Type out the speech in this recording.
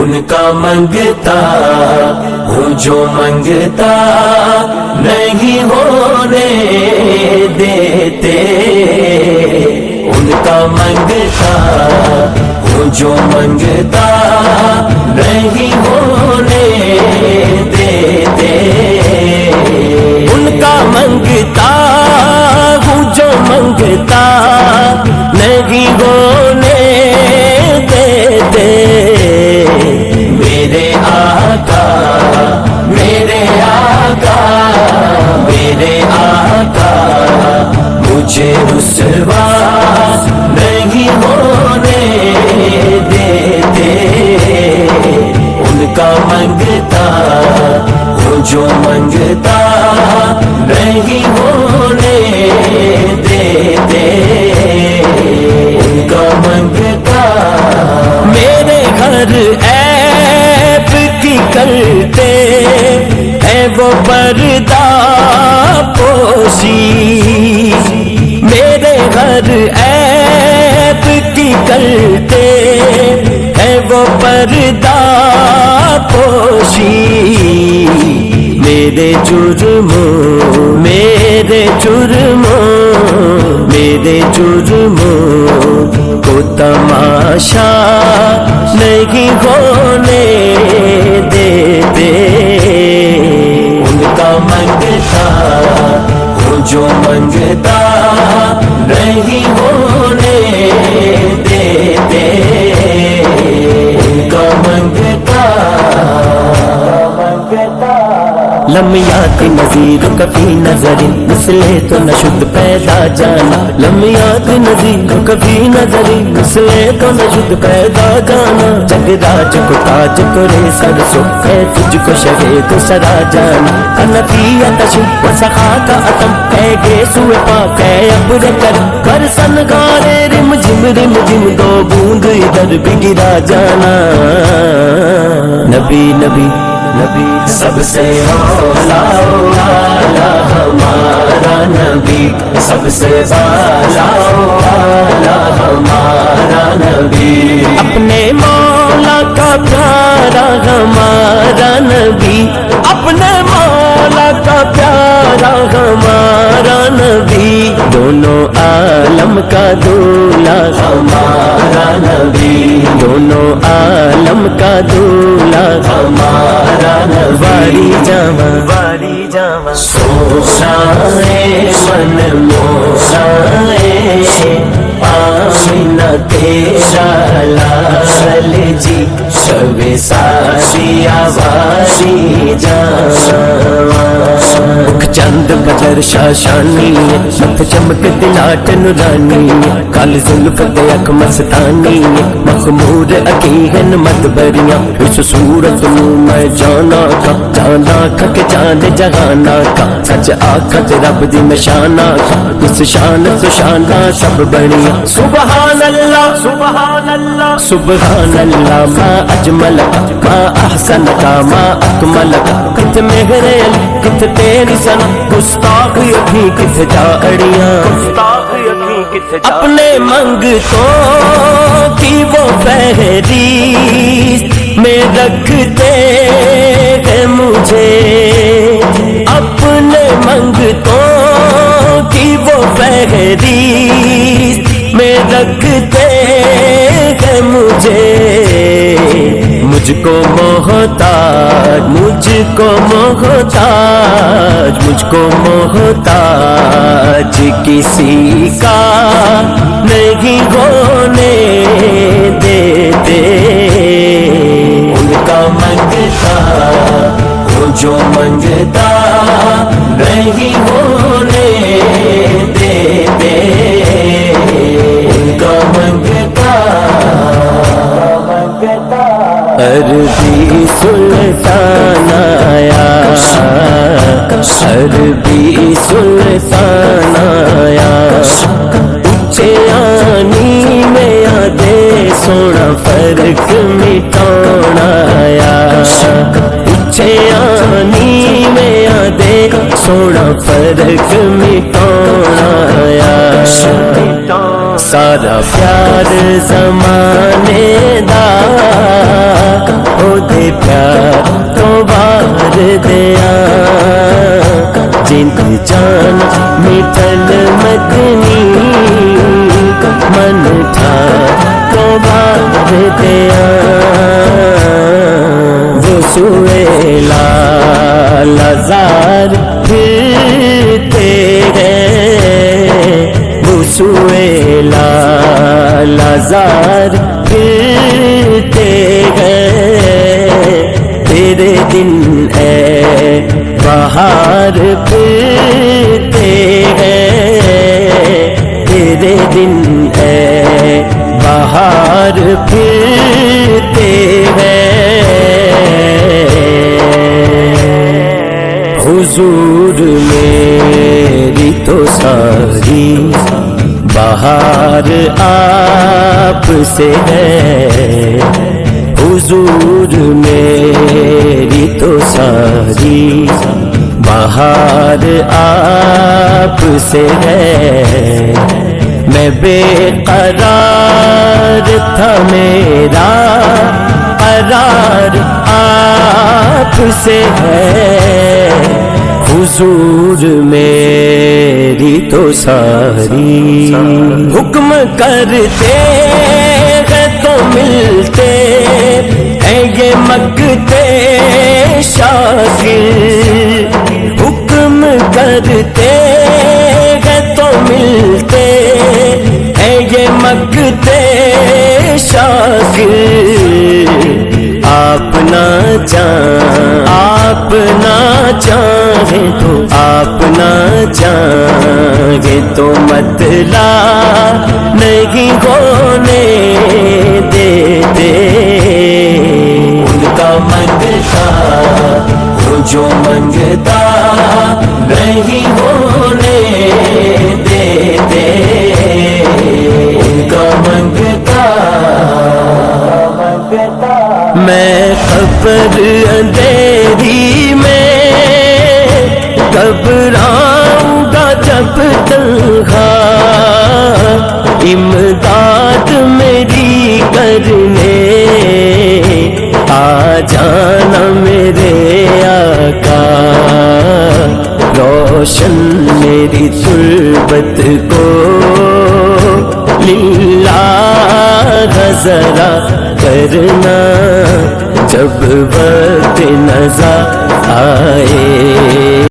ان کا منگتا ہوں جو منگتا نہیں ہونے دیتے، ان کا منگتا ہوں جو منگتا نہیں ہونے دیتے، ان کا منگتا ہوں جو منگتا نہیں ہونے دیتے، میرے آقا میرے آقا میرے آقا مجھے رسوا نہیں ہونے دیتے، ان کا منگتا ہوں جو منگتا نہیں ہونے دیتے، ان کا منگتا میرے گھر عیب کی کرتے ہے وہ پردہ پوشی، میرے گھر عیب کی کرتے ہے وہ پردہ پوشی، میرے جرموں میرے جرموں میرے جرموں کو تماشا نہیں ہونے دیتے، ان کا منگتا ہوں جو منگتا نہیں ہونے دیتے، ان کا منگتا لمیات نظیر کبھی نظر مسلے تو نشد پیدا جانا، لمیات نظیر کبھی نظر مسلے تو نشد پیدا جانا، جگ راج کو تاج کرے سرسو ہے تجھ کو شہے تو سرا جانا، حنفی آتش و سخا کا اتم ہے گے سوئے پاک ہے ابر کرم، برسن گارے رم جم دو بوند ادھر بھی گرا جانا، نبی نبی نبی سب سے اولا والا ہمارا نبی، سب سے والا والا ہمارا نبی، اپنے مولا کا پیارا ہمارا نبی، اپنے مولا کا پیارا ہمارا نبی، دونوں عالم کا دولا ہمارا نبی، دونوں عالم کا دولا ہمارا واری جاواں سوشائے من موشائے آمینہ تیرا لال جی، شب ساری آواری جاواں، چند بدر شاشانی مت چمک دلاٹ نورانی، کال زلف دے اک مستانی، مخمور اکیہن مت بریاں، اس صورت نوں میں جانا کا کہ چاند جہانا کا، سچ آکھت رب دی نشانہ کا، اس شان تو شانہ سب بڑیاں، سبحان اللہ سبحان اللہ سبحان اللہ، ما اجمل ما احسن کا ما اکمل کا، کت مہر علی کت تیری سنا، گستاخ اکھی کت جا اڑیاں، اپنے منگتوں کی وہ فہرست میں رکھتے ہیں مجھے، اپنے منگتوں کی وہ فہرست میں رکھتے ہیں مجھے، مجھ کو محتاج مجھ کو محتاج مجھ کو محتاج کسی کا نہیں ہونے دیتے، ان کا منگتا ہوں جو منگتا نہیں ہونے دیتے، ان کا منگتا عربی سلطان آیا، عربی سلطان آیا، اچھے آنی میں آدھے سونا فرق مٹانا آیا، اچھے آنی میں آدھے سونا فرق مٹانا آیا، سارا پیار زمانے دا دیا جند جان مٹھل مدنی من تھا تو بار دیا وہ سوئے لالزار پھرتے گئے وہ سوئے لالزار پھرتے گئے تیرے دن اے بہار پھرتے گئے تیرے دن اے بہار پھرتے گئے حضور میری تو ساری بہار آپ سے ہے حضور میری تو ساری بہار آپ سے ہے میں بے قرار تھا میرا قرار آپ سے ہے حضور میری تو ساری حکم کرتے ہیں تو ملتے ہیں یہ مگتے شاکر حکم کرتے ہیں تو ملتے ہیں یہ مگتے شاکر آپ نہ چاہیں تو آپ نہ چاہیں تو مطلع نہیں ہونے دیتے ان کا منگتا وہ جو منگتا نہیں ہونے دیتے ان کا منگتا میں قبر اندھیری میں گھبراؤں گا جب تنہا امداد میری کرنے آ جانا میرے آقا روشن میری تربت کو للہ ذرا کرنا جب وقت نظر آئے